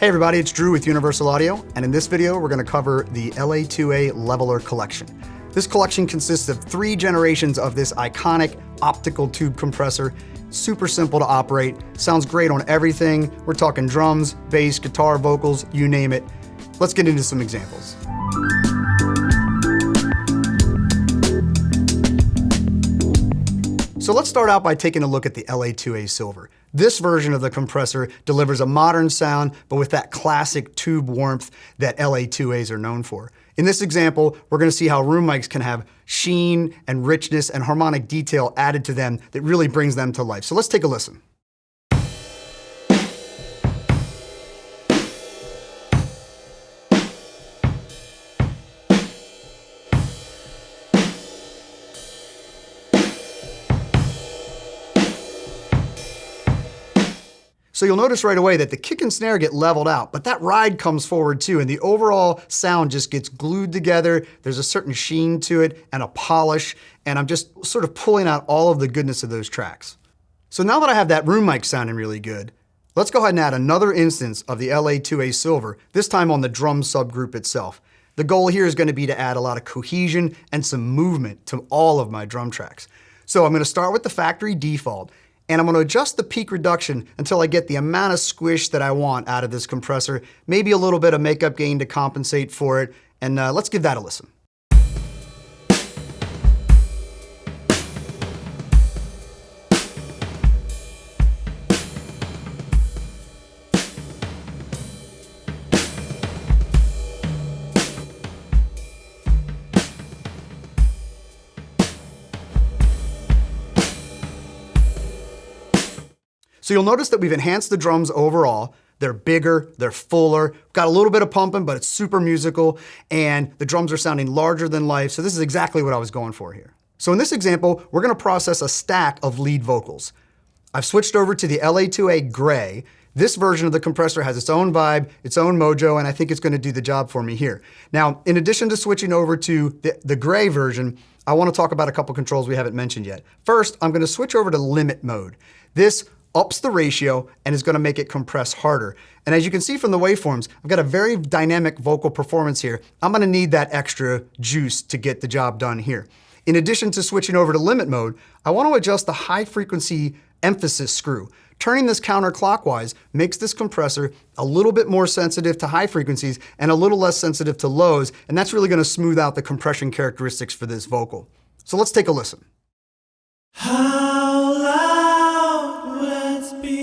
Hey everybody, it's Drew with Universal Audio, and in this video we're going to cover the LA2A Leveler collection. This collection consists of 3 generations of this iconic optical tube compressor. Super simple to operate, sounds great on everything. We're talking drums, bass, guitar, vocals, you name it. Let's get into some examples. So let's start out by taking a look at the LA2A Silver. This version of the compressor delivers a modern sound, but with that classic tube warmth that LA2As are known for. In this example, we're going to see how room mics can have sheen and richness and harmonic detail added to them that really brings them to life. So let's take a listen. So you'll notice right away that the kick and snare get leveled out, but that ride comes forward too, and the overall sound just gets glued together. There's a certain sheen to it and a polish, and I'm just sort of pulling out all of the goodness of those tracks. So now that I have that room mic sounding really good, let's go ahead and add another instance of the LA2A Silver, this time on the drum subgroup itself. The goal here is going to be to add a lot of cohesion and some movement to all of my drum tracks. So I'm going to start with the factory default, and I'm going to adjust the peak reduction until I get the amount of squish that I want out of this compressor, maybe a little bit of makeup gain to compensate for it, and let's give that a listen. So you'll notice that we've enhanced the drums overall. They're bigger, they're fuller, got a little bit of pumping, but it's super musical, and the drums are sounding larger than life, so this is exactly what I was going for here. So in this example, we're gonna process a stack of lead vocals. I've switched over to the LA2A Gray. This version of the compressor has its own vibe, its own mojo, and I think it's gonna do the job for me here. Now, in addition to switching over to the Gray version, I wanna talk about a couple controls we haven't mentioned yet. First, I'm gonna switch over to limit mode. This ups the ratio and is going to make it compress harder. And as you can see from the waveforms, I've got a very dynamic vocal performance here. I'm going to need that extra juice to get the job done here. In addition to switching over to limit mode, I want to adjust the high frequency emphasis screw. Turning this counterclockwise makes this compressor a little bit more sensitive to high frequencies and a little less sensitive to lows, and that's really going to smooth out the compression characteristics for this vocal. So let's take a listen. How loud let's be.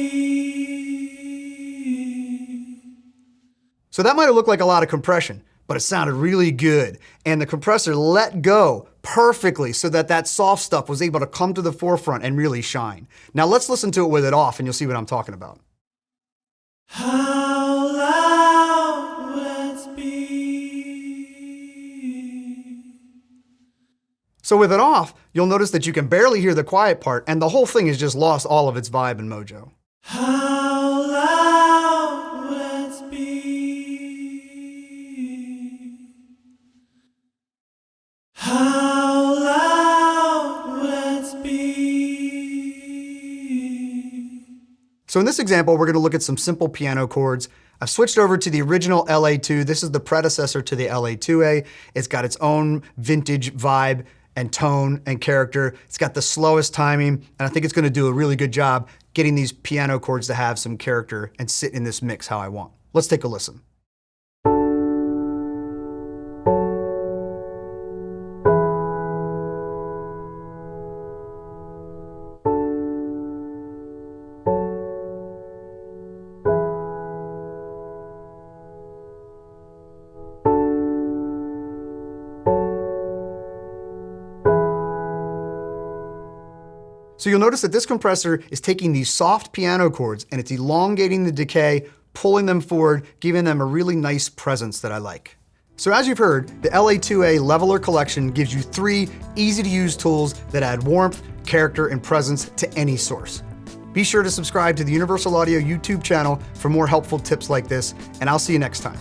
So that might have looked like a lot of compression, but it sounded really good. And the compressor let go perfectly so that that soft stuff was able to come to the forefront and really shine. Now let's listen to it with it off and you'll see what I'm talking about. How loud let's be. So with it off, you'll notice that you can barely hear the quiet part and the whole thing has just lost all of its vibe and mojo. How loud let's be. How loud let's be. So in this example, we're going to look at some simple piano chords. I've switched over to the original LA2. This is the predecessor to the LA2A. It's got its own vintage vibe and tone and character. It's got the slowest timing, and I think it's going to do a really good job getting these piano chords to have some character and sit in this mix how I want. Let's take a listen. So you'll notice that this compressor is taking these soft piano chords and it's elongating the decay, pulling them forward, giving them a really nice presence that I like. So as you've heard, the LA2A Leveler collection gives you 3 easy to use tools that add warmth, character, and presence to any source. Be sure to subscribe to the Universal Audio YouTube channel for more helpful tips like this, and I'll see you next time.